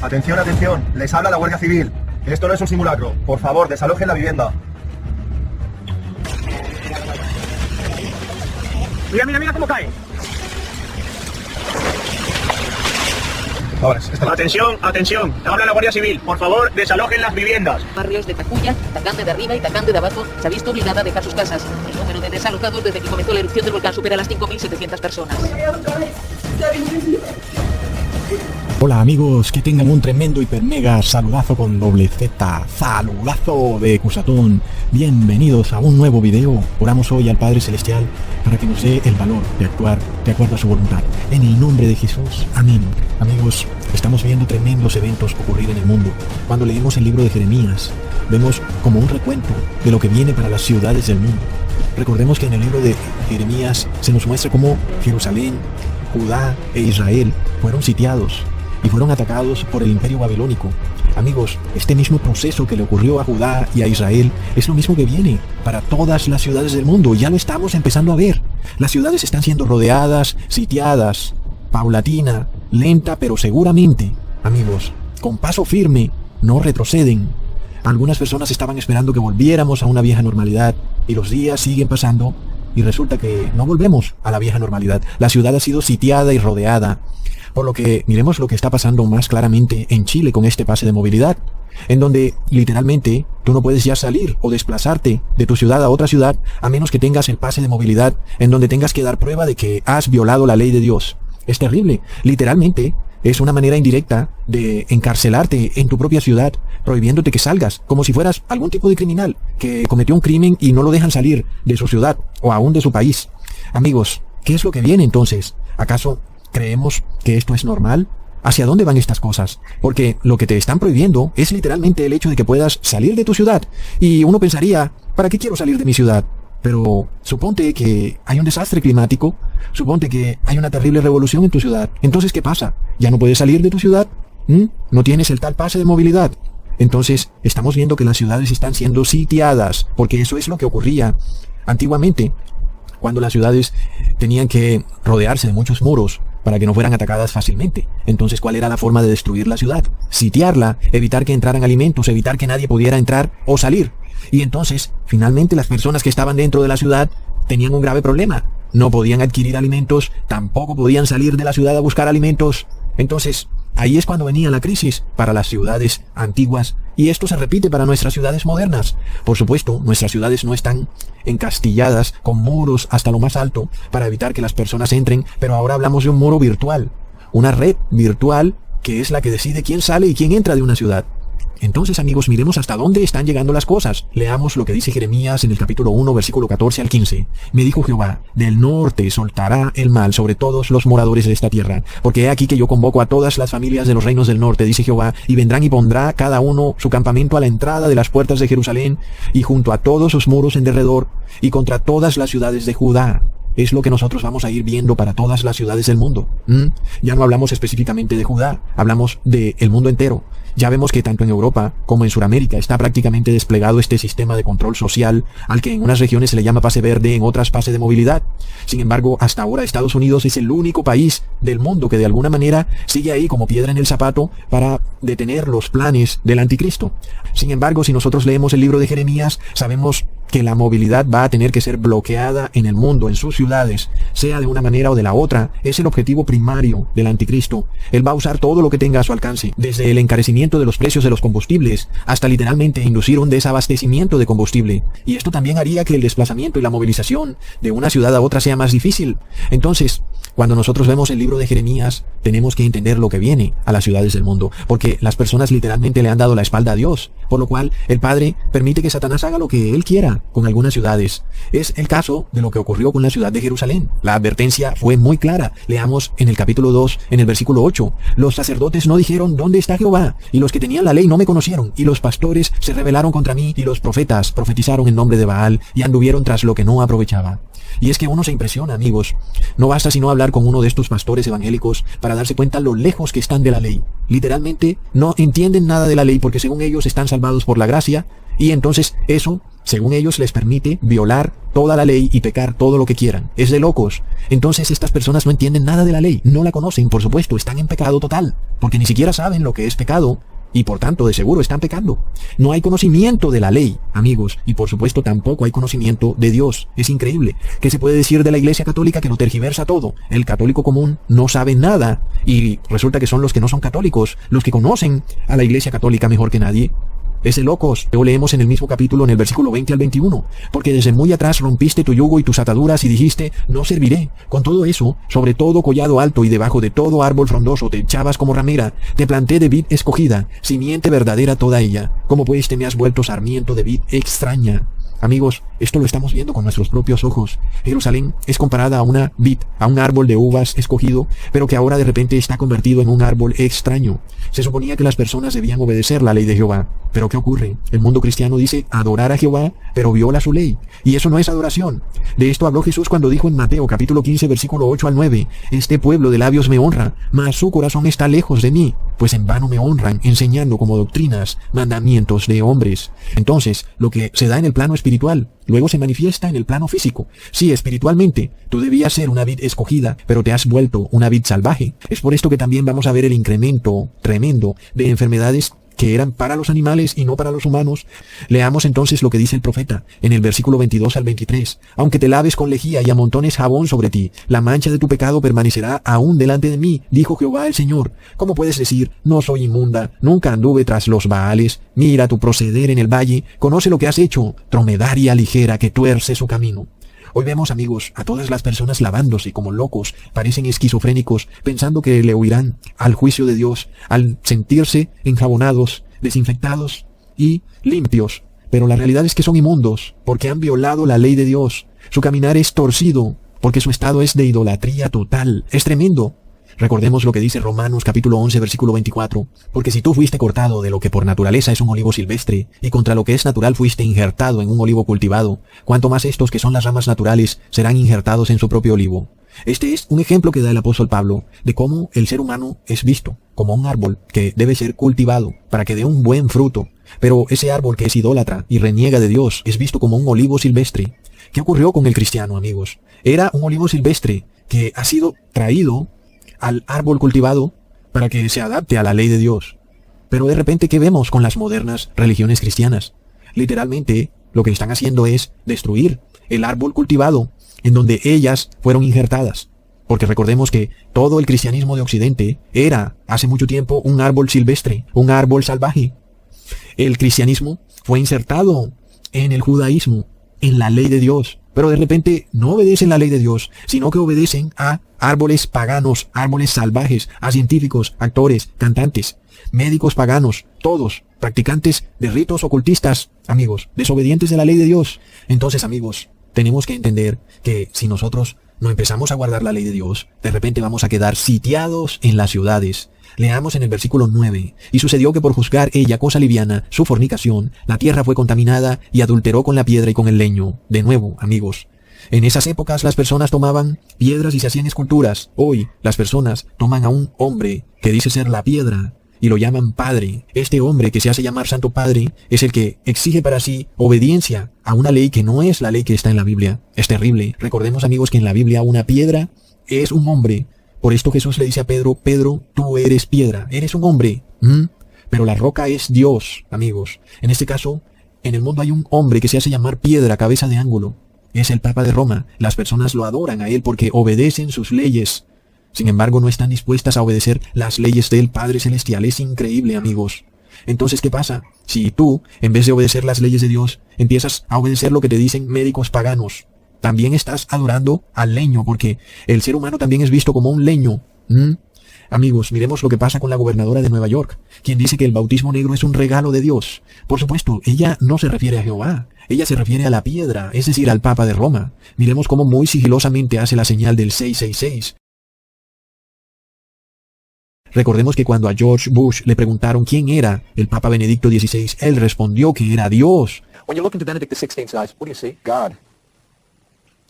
Atención, atención, les habla la Guardia Civil. Esto no es un simulacro. Por favor, desalojen la vivienda. Mira cómo cae. Ahora, Atención, habla la Guardia Civil. Por favor, desalojen las viviendas. Barrios de Tacuya, Tacande de arriba y Tacande de abajo se ha visto obligada a dejar sus casas. El número de desalojados desde que comenzó la erupción del volcán supera las 5.700 personas. Hola amigos, que tengan un tremendo hiper mega saludazo con doble Z, saludazo de Cusatón. Bienvenidos a un nuevo video. Oramos hoy al Padre Celestial para que nos dé el valor de actuar de acuerdo a su voluntad. En el nombre de Jesús, amén. Amigos, estamos viendo tremendos eventos ocurrir en el mundo. Cuando leemos el libro de Jeremías, vemos como un recuento de lo que viene para las ciudades del mundo. Recordemos que en el libro de Jeremías se nos muestra cómo Jerusalén, Judá e Israel fueron sitiados y fueron atacados por el imperio babilónico. Amigos, este mismo proceso que le ocurrió a Judá y a Israel es lo mismo que viene para todas las ciudades del mundo. Ya lo estamos empezando a ver. Las ciudades están siendo rodeadas, sitiadas, paulatina, lenta pero seguramente. Amigos, con paso firme, no retroceden. Algunas personas estaban esperando que volviéramos a una vieja normalidad y los días siguen pasando y resulta que no volvemos a la vieja normalidad. La ciudad ha sido sitiada y rodeada. Por lo que miremos lo que está pasando más claramente en Chile con este pase de movilidad, en donde literalmente tú no puedes ya salir o desplazarte de tu ciudad a otra ciudad a menos que tengas el pase de movilidad en donde tengas que dar prueba de que has violado la ley de Dios. Es terrible. Literalmente es una manera indirecta de encarcelarte en tu propia ciudad, prohibiéndote que salgas, como si fueras algún tipo de criminal que cometió un crimen y no lo dejan salir de su ciudad o aún de su país. Amigos, ¿qué es lo que viene entonces? ¿Acaso creemos que esto es normal? ¿Hacia dónde van estas cosas? Porque lo que te están prohibiendo es literalmente el hecho de que puedas salir de tu ciudad. Y uno pensaría, ¿para qué quiero salir de mi ciudad? Pero suponte que hay un desastre climático, suponte que hay una terrible revolución en tu ciudad. Entonces, ¿qué pasa? ¿Ya no puedes salir de tu ciudad? ¿No tienes el tal pase de movilidad? Entonces, estamos viendo que las ciudades están siendo sitiadas, porque eso es lo que ocurría antiguamente, cuando las ciudades tenían que rodearse de muchos muros para que no fueran atacadas fácilmente. Entonces, ¿cuál era la forma de destruir la ciudad? Sitiarla, evitar que entraran alimentos, evitar que nadie pudiera entrar o salir. Y entonces, finalmente, las personas que estaban dentro de la ciudad tenían un grave problema. No podían adquirir alimentos, tampoco podían salir de la ciudad a buscar alimentos. Entonces, ahí es cuando venía la crisis para las ciudades antiguas, y esto se repite para nuestras ciudades modernas. Por supuesto, nuestras ciudades no están encastilladas con muros hasta lo más alto para evitar que las personas entren, pero ahora hablamos de un muro virtual, una red virtual que es la que decide quién sale y quién entra de una ciudad. Entonces, amigos, miremos hasta dónde están llegando las cosas. Leamos lo que dice Jeremías en el capítulo 1, versículo 14 al 15. Me dijo Jehová, del norte soltará el mal sobre todos los moradores de esta tierra. Porque he aquí que yo convoco a todas las familias de los reinos del norte, dice Jehová, y vendrán y pondrá cada uno su campamento a la entrada de las puertas de Jerusalén, y junto a todos sus muros en derredor, y contra todas las ciudades de Judá. Es lo que nosotros vamos a ir viendo para todas las ciudades del mundo. Ya no hablamos específicamente de Judá, hablamos del mundo entero. Ya vemos que tanto en Europa como en Sudamérica está prácticamente desplegado este sistema de control social, al que en unas regiones se le llama pase verde, en otras pase de movilidad. Sin embargo, hasta ahora Estados Unidos es el único país del mundo que de alguna manera sigue ahí como piedra en el zapato para detener los planes del anticristo. Sin embargo, si nosotros leemos el libro de Jeremías, sabemos que la movilidad va a tener que ser bloqueada en el mundo, en sus ciudades, sea de una manera o de la otra. Es el objetivo primario del anticristo. Él va a usar todo lo que tenga a su alcance, desde el encarecimiento de los precios de los combustibles, hasta literalmente inducir un desabastecimiento de combustible. Y esto también haría que el desplazamiento y la movilización de una ciudad a otra sea más difícil. Entonces, cuando nosotros vemos el libro de Jeremías, tenemos que entender lo que viene a las ciudades del mundo, porque las personas literalmente le han dado la espalda a Dios, por lo cual el Padre permite que Satanás haga lo que él quiera con algunas ciudades. Es el caso de lo que ocurrió con la ciudad de Jerusalén. La advertencia fue muy clara. Leamos en el capítulo 2, en el versículo 8. Los sacerdotes no dijeron, ¿dónde está Jehová? Y los que tenían la ley no me conocieron. Y los pastores se rebelaron contra mí. Y los profetas profetizaron en nombre de Baal y anduvieron tras lo que no aprovechaba. Y es que uno se impresiona, amigos. No basta sino hablar con uno de estos pastores evangélicos para darse cuenta lo lejos que están de la ley. Literalmente no entienden nada de la ley porque según ellos están salvados por la gracia, y entonces eso Según ellos les permite violar toda la ley y pecar todo lo que quieran. Es de locos. Entonces estas personas no entienden nada de la ley, no la conocen, por supuesto, están en pecado total, porque ni siquiera saben lo que es pecado y por tanto de seguro están pecando. No hay conocimiento de la ley, amigos, y por supuesto tampoco hay conocimiento de Dios. Es increíble. ¿Qué se puede decir de la Iglesia Católica que lo tergiversa todo? El católico común no sabe nada y resulta que son los que no son católicos los que conocen a la Iglesia Católica mejor que nadie. Es de locos. Lo leemos en el mismo capítulo en el versículo 20 al 21. Porque desde muy atrás rompiste tu yugo y tus ataduras y dijiste, no serviré. Con todo eso, sobre todo collado alto y debajo de todo árbol frondoso te echabas como ramera. Te planté de vid escogida, simiente verdadera toda ella. Como pues te me has vuelto sarmiento de vid extraña. Amigos, esto lo estamos viendo con nuestros propios ojos. Jerusalén es comparada a una vid, a un árbol de uvas escogido, pero que ahora de repente está convertido en un árbol extraño. Se suponía que las personas debían obedecer la ley de Jehová. Pero ¿qué ocurre? El mundo cristiano dice adorar a Jehová, pero viola su ley. Y eso no es adoración. De esto habló Jesús cuando dijo en Mateo capítulo 15 versículo 8 al 9, este pueblo de labios me honra, mas su corazón está lejos de mí, pues en vano me honran, enseñando como doctrinas mandamientos de hombres. Entonces, lo que se da en el plano espiritual, luego se manifiesta en el plano físico. Sí, espiritualmente, tú debías ser una vid escogida, pero te has vuelto una vid salvaje. Es por esto que también vamos a ver el incremento tremendo de enfermedades que eran para los animales y no para los humanos. Leamos entonces lo que dice el profeta en el versículo 22 al 23. Aunque te laves con lejía y amontones jabón sobre ti, la mancha de tu pecado permanecerá aún delante de mí, dijo Jehová el Señor. ¿Cómo puedes decir, no soy inmunda, nunca anduve tras los Baales? Mira tu proceder en el valle, conoce lo que has hecho, dromedaria ligera que tuerce su camino. Hoy vemos, amigos, a todas las personas lavándose como locos, parecen esquizofrénicos, pensando que le huirán al juicio de Dios, al sentirse enjabonados, desinfectados y limpios. Pero la realidad es que son inmundos, porque han violado la ley de Dios. Su caminar es torcido, porque su estado es de idolatría total. Es tremendo. Recordemos lo que dice Romanos capítulo 11 versículo 24, porque si tú fuiste cortado de lo que por naturaleza es un olivo silvestre, y contra lo que es natural fuiste injertado en un olivo cultivado, cuanto más estos que son las ramas naturales serán injertados en su propio olivo. Este es un ejemplo que da el apóstol Pablo de cómo el ser humano es visto como un árbol que debe ser cultivado para que dé un buen fruto, pero ese árbol que es idólatra y reniega de Dios es visto como un olivo silvestre. ¿Qué ocurrió con el cristiano, amigos? Era un olivo silvestre que ha sido traído al árbol cultivado para que se adapte a la ley de Dios. Pero de repente, ¿qué vemos con las modernas religiones cristianas? Literalmente, lo que están haciendo es destruir el árbol cultivado en donde ellas fueron injertadas. Porque recordemos que todo el cristianismo de Occidente era, hace mucho tiempo, un árbol silvestre, un árbol salvaje. El cristianismo fue insertado en el judaísmo, en la ley de Dios. Pero de repente no obedecen la ley de Dios, sino que obedecen a árboles paganos, árboles salvajes, a científicos, actores, cantantes, médicos paganos, todos, practicantes de ritos ocultistas, amigos, desobedientes de la ley de Dios. Entonces, amigos, tenemos que entender que si nosotros no empezamos a guardar la ley de Dios, de repente vamos a quedar sitiados en las ciudades. Leamos en el versículo 9. Y sucedió que por juzgar ella cosa liviana su fornicación, la tierra fue contaminada y adulteró con la piedra y con el leño. De nuevo, amigos, en esas épocas las personas tomaban piedras y se hacían esculturas. Hoy las personas toman a un hombre que dice ser la piedra y lo llaman Padre. Este hombre que se hace llamar Santo Padre es el que exige para sí obediencia a una ley que no es la ley que está en la Biblia. Es terrible. Recordemos, amigos, que en la Biblia una piedra es un hombre. Por esto Jesús le dice a Pedro, Pedro, tú eres piedra, eres un hombre. Pero la roca es Dios, amigos. En este caso, en el mundo hay un hombre que se hace llamar piedra, cabeza de ángulo. Es el Papa de Roma. Las personas lo adoran a él porque obedecen sus leyes. Sin embargo, no están dispuestas a obedecer las leyes del Padre Celestial. Es increíble, amigos. Entonces, ¿qué pasa? Si tú, en vez de obedecer las leyes de Dios, empiezas a obedecer lo que te dicen médicos paganos, también estás adorando al leño, porque el ser humano también es visto como un leño. Amigos, miremos lo que pasa con la gobernadora de Nueva York, quien dice que el bautismo negro es un regalo de Dios. Por supuesto, ella no se refiere a Jehová, ella se refiere a la piedra, es decir, al Papa de Roma. Miremos cómo muy sigilosamente hace la señal del 666. Recordemos que cuando a George Bush le preguntaron quién era el Papa Benedicto XVI, él respondió que era Dios. When you look into Benedict XVI's eyes, what do you see? God.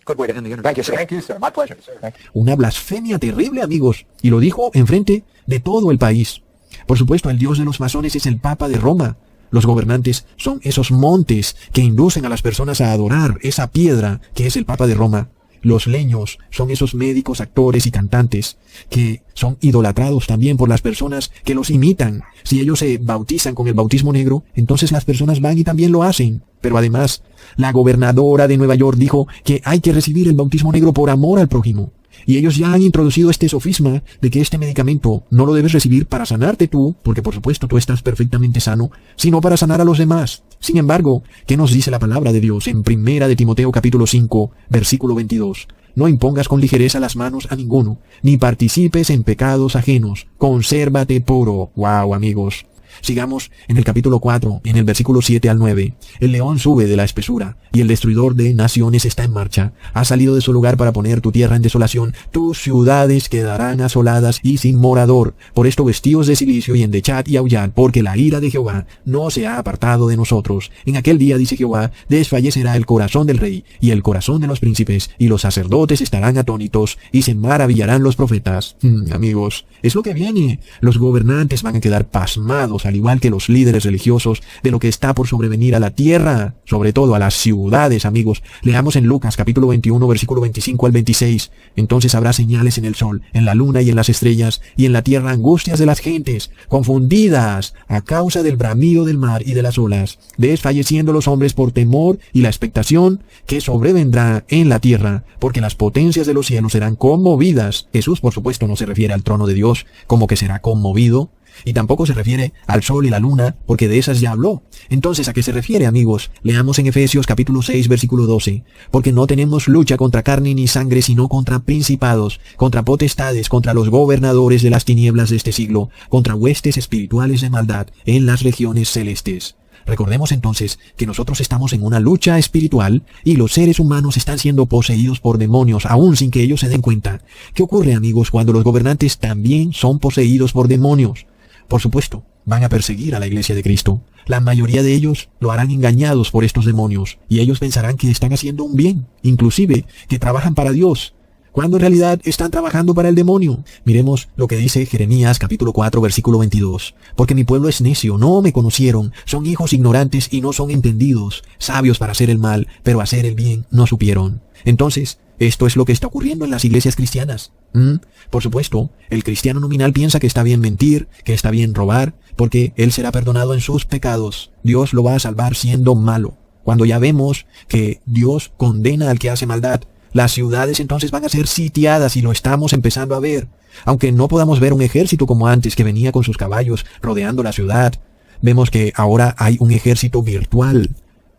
Good way to end the interview. Thank you, sir. Thank you, sir. My pleasure, sir. Thank you. Una blasfemia terrible, amigos, y lo dijo enfrente de todo el país. Por supuesto, el dios de los masones es el Papa de Roma. Los gobernantes son esos montes que inducen a las personas a adorar esa piedra que es el Papa de Roma. Los leños son esos médicos, actores y cantantes que son idolatrados también por las personas que los imitan. Si ellos se bautizan con el bautismo negro, entonces las personas van y también lo hacen. Pero además, la gobernadora de Nueva York dijo que hay que recibir el bautismo negro por amor al prójimo. Y ellos ya han introducido este sofisma de que este medicamento no lo debes recibir para sanarte tú, porque por supuesto tú estás perfectamente sano, sino para sanar a los demás. Sin embargo, ¿qué nos dice la palabra de Dios en 1 de Timoteo capítulo 5, versículo 22? No impongas con ligereza las manos a ninguno, ni participes en pecados ajenos. Consérvate puro. Wow, amigos. Sigamos en el capítulo 4, en el versículo 7 al 9. El león sube de la espesura, y el destruidor de naciones está en marcha. Ha salido de su lugar para poner tu tierra en desolación. Tus ciudades quedarán asoladas y sin morador. Por esto vestíos de cilicio y endechad y aullad, porque la ira de Jehová no se ha apartado de nosotros. En aquel día, dice Jehová, desfallecerá el corazón del rey y el corazón de los príncipes, y los sacerdotes estarán atónitos, y se maravillarán los profetas. Amigos, es lo que viene. Los gobernantes van a quedar pasmados, al igual que los líderes religiosos, de lo que está por sobrevenir a la tierra, sobre todo a las ciudades, amigos. Leamos en Lucas capítulo 21, versículo 25 al 26. Entonces habrá señales en el sol, en la luna y en las estrellas, y en la tierra angustias de las gentes, confundidas a causa del bramido del mar y de las olas, desfalleciendo los hombres por temor y la expectación que sobrevendrá en la tierra, porque las potencias de los cielos serán conmovidas. Jesús, por supuesto, no se refiere al trono de Dios como que será conmovido, y tampoco se refiere al sol y la luna, porque de esas ya habló. Entonces, ¿a qué se refiere, amigos? Leamos en Efesios capítulo 6, versículo 12. Porque no tenemos lucha contra carne ni sangre, sino contra principados, contra potestades, contra los gobernadores de las tinieblas de este siglo, contra huestes espirituales de maldad en las regiones celestes. Recordemos entonces que nosotros estamos en una lucha espiritual y los seres humanos están siendo poseídos por demonios, aún sin que ellos se den cuenta. ¿Qué ocurre, amigos, cuando los gobernantes también son poseídos por demonios? Por supuesto, van a perseguir a la iglesia de Cristo. La mayoría de ellos lo harán engañados por estos demonios, y ellos pensarán que están haciendo un bien, inclusive que trabajan para Dios, cuando en realidad están trabajando para el demonio. Miremos lo que dice Jeremías capítulo 4, versículo 22. Porque mi pueblo es necio, no me conocieron, son hijos ignorantes y no son entendidos, sabios para hacer el mal, pero hacer el bien no supieron. Entonces, esto es lo que está ocurriendo en las iglesias cristianas. Por supuesto, el cristiano nominal piensa que está bien mentir, que está bien robar, porque él será perdonado en sus pecados. Dios lo va a salvar siendo malo. Cuando ya vemos que Dios condena al que hace maldad, las ciudades entonces van a ser sitiadas, y lo estamos empezando a ver. Aunque no podamos ver un ejército como antes que venía con sus caballos rodeando la ciudad, vemos que ahora hay un ejército virtual,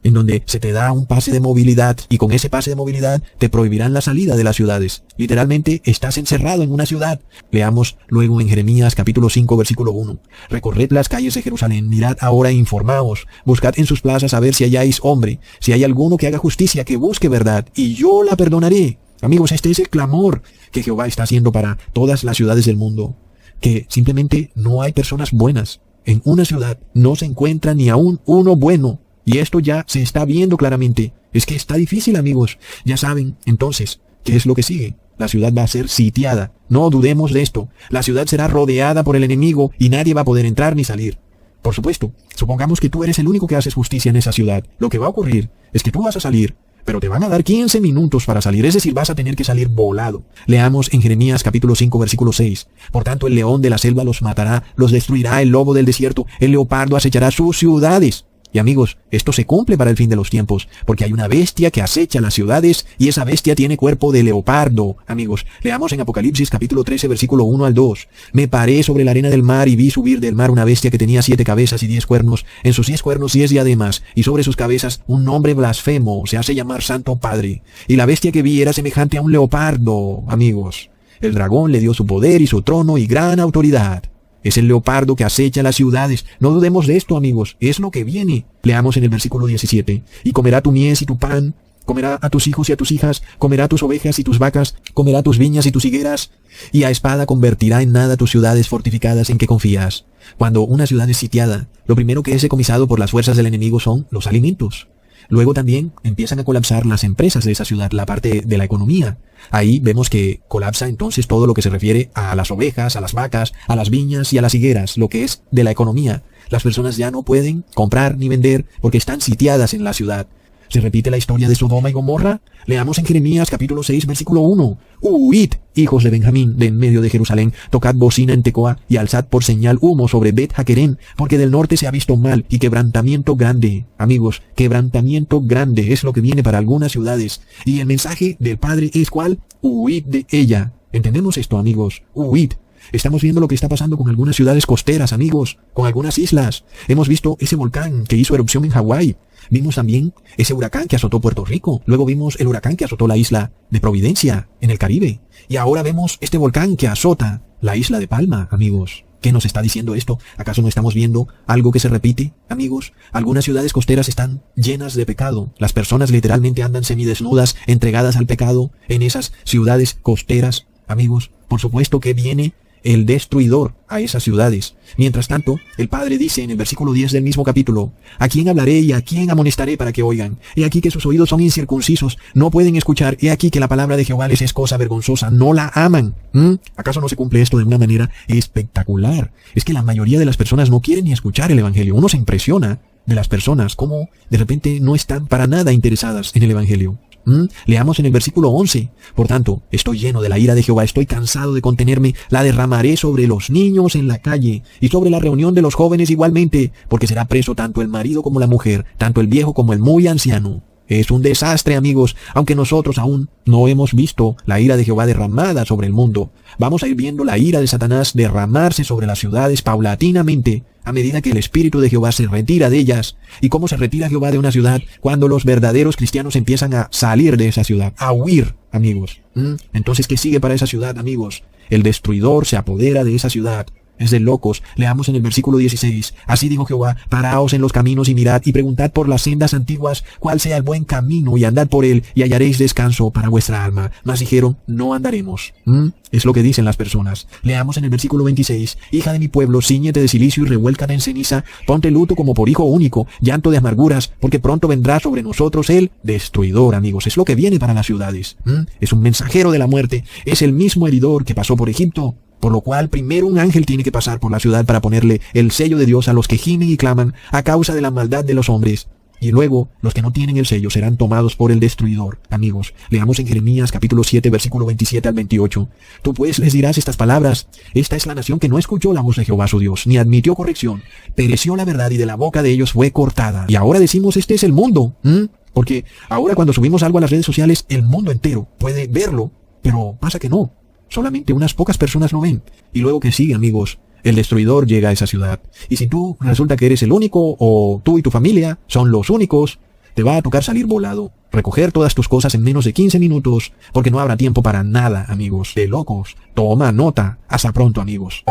en donde se te da un pase de movilidad, y con ese pase de movilidad te prohibirán la salida de las ciudades. Literalmente estás encerrado en una ciudad. Leamos luego en Jeremías capítulo 5 versículo 1. Recorred las calles de Jerusalén, mirad ahora e informaos, buscad en sus plazas a ver si halláis hombre, si hay alguno que haga justicia, que busque verdad, y yo la perdonaré. Amigos, este es el clamor que Jehová está haciendo para todas las ciudades del mundo, que simplemente no hay personas buenas. En una ciudad no se encuentra ni aún uno bueno. Y esto ya se está viendo claramente. Es que está difícil, amigos. Ya saben, entonces, ¿qué es lo que sigue? La ciudad va a ser sitiada. No dudemos de esto. La ciudad será rodeada por el enemigo y nadie va a poder entrar ni salir. Por supuesto, supongamos que tú eres el único que haces justicia en esa ciudad. Lo que va a ocurrir es que tú vas a salir, pero te van a dar 15 minutos para salir, es decir, vas a tener que salir volado. Leamos en Jeremías capítulo 5 versículo 6. Por tanto, el león de la selva los matará, los destruirá el lobo del desierto, el leopardo acechará sus ciudades. Y amigos, esto se cumple para el fin de los tiempos, porque hay una bestia que acecha las ciudades, y esa bestia tiene cuerpo de leopardo. Amigos, leamos en Apocalipsis capítulo 13 versículo 1 al 2. Me paré sobre la arena del mar y vi subir del mar una bestia que tenía 7 cabezas y 10 cuernos, en sus 10 cuernos 10 diademas, y sobre sus cabezas un nombre blasfemo, se hace llamar Santo Padre. Y la bestia que vi era semejante a un leopardo. Amigos, el dragón le dio su poder y su trono y gran autoridad. Es el leopardo que acecha las ciudades. No dudemos de esto, amigos. Es lo que viene. Leamos en el versículo 17. Y comerá tu mies y tu pan, comerá a tus hijos y a tus hijas, comerá tus ovejas y tus vacas, comerá tus viñas y tus higueras, y a espada convertirá en nada tus ciudades fortificadas en que confías. Cuando una ciudad es sitiada, lo primero que es decomisado por las fuerzas del enemigo son los alimentos. Luego también empiezan a colapsar las empresas de esa ciudad, la parte de la economía. Ahí vemos que colapsa entonces todo lo que se refiere a las ovejas, a las vacas, a las viñas y a las higueras, lo que es de la economía. Las personas ya no pueden comprar ni vender porque están sitiadas en la ciudad. ¿Se repite la historia de Sodoma y Gomorra? Leamos en Jeremías capítulo 6, versículo 1. Huid, hijos de Benjamín, de en medio de Jerusalén, tocad bocina en Tecoa y alzad por señal humo sobre Bet Jaquerén, porque del norte se ha visto mal y quebrantamiento grande. Amigos, quebrantamiento grande es lo que viene para algunas ciudades. Y el mensaje del Padre es ¿cuál? Huid de ella. ¿Entendemos esto, amigos? Huid. Estamos viendo lo que está pasando con algunas ciudades costeras, amigos, con algunas islas. Hemos visto ese volcán que hizo erupción en Hawái. Vimos también ese huracán que azotó Puerto Rico. Luego vimos el huracán que azotó la isla de Providencia, en el Caribe. Y ahora vemos este volcán que azota la isla de Palma, amigos. ¿Qué nos está diciendo esto? ¿Acaso no estamos viendo algo que se repite, amigos? Algunas ciudades costeras están llenas de pecado. Las personas literalmente andan semidesnudas, entregadas al pecado en esas ciudades costeras, amigos. Por supuesto que viene el destruidor a esas ciudades. Mientras tanto, el Padre dice en el versículo 10 del mismo capítulo: ¿a quién hablaré y a quién amonestaré para que oigan? He aquí que sus oídos son incircuncisos, no pueden escuchar. He aquí que la palabra de Jehová les es cosa vergonzosa, no la aman. ¿Acaso no se cumple esto de una manera espectacular? Es que la mayoría de las personas no quieren ni escuchar el Evangelio. Uno se impresiona de las personas como de repente no están para nada interesadas en el Evangelio. Leamos en el versículo 11. Por tanto, estoy lleno de la ira de Jehová, estoy cansado de contenerme, la derramaré sobre los niños en la calle, y sobre la reunión de los jóvenes igualmente, porque será preso tanto el marido como la mujer, tanto el viejo como el muy anciano. Es un desastre, amigos, aunque nosotros aún no hemos visto la ira de Jehová derramada sobre el mundo. Vamos a ir viendo la ira de Satanás derramarse sobre las ciudades paulatinamente, a medida que el Espíritu de Jehová se retira de ellas. ¿Y cómo se retira Jehová de una ciudad? Cuando los verdaderos cristianos empiezan a salir de esa ciudad, a huir, amigos. Entonces, ¿qué sigue para esa ciudad, amigos? El destruidor se apodera de esa ciudad. Es de locos. Leamos en el versículo 16. Así dijo Jehová: paraos en los caminos y mirad y preguntad por las sendas antiguas cuál sea el buen camino, y andad por él y hallaréis descanso para vuestra alma. Mas dijeron: no andaremos. Es lo que dicen las personas. Leamos en el versículo 26. Hija de mi pueblo, cíñete de cilicio y revuélcate en ceniza. Ponte luto como por hijo único, llanto de amarguras, porque pronto vendrá sobre nosotros el destruidor, amigos. Es lo que viene para las ciudades. Es un mensajero de la muerte. Es el mismo heridor que pasó por Egipto. Por lo cual, primero un ángel tiene que pasar por la ciudad para ponerle el sello de Dios a los que gimen y claman a causa de la maldad de los hombres. Y luego, los que no tienen el sello serán tomados por el destruidor. Amigos, leamos en Jeremías capítulo 7, versículo 27 al 28. Tú pues les dirás estas palabras: esta es la nación que no escuchó la voz de Jehová su Dios, ni admitió corrección. Pereció la verdad y de la boca de ellos fue cortada. Y ahora decimos: este es el mundo. Porque ahora cuando subimos algo a las redes sociales, el mundo entero puede verlo, pero pasa que no. Solamente unas pocas personas lo ven. Y luego que sigue, amigos, el destruidor llega a esa ciudad. Y si tú resulta que eres el único, o tú y tu familia son los únicos, te va a tocar salir volado, recoger todas tus cosas en menos de 15 minutos, porque no habrá tiempo para nada, amigos. De locos. Toma nota. Hasta pronto, amigos.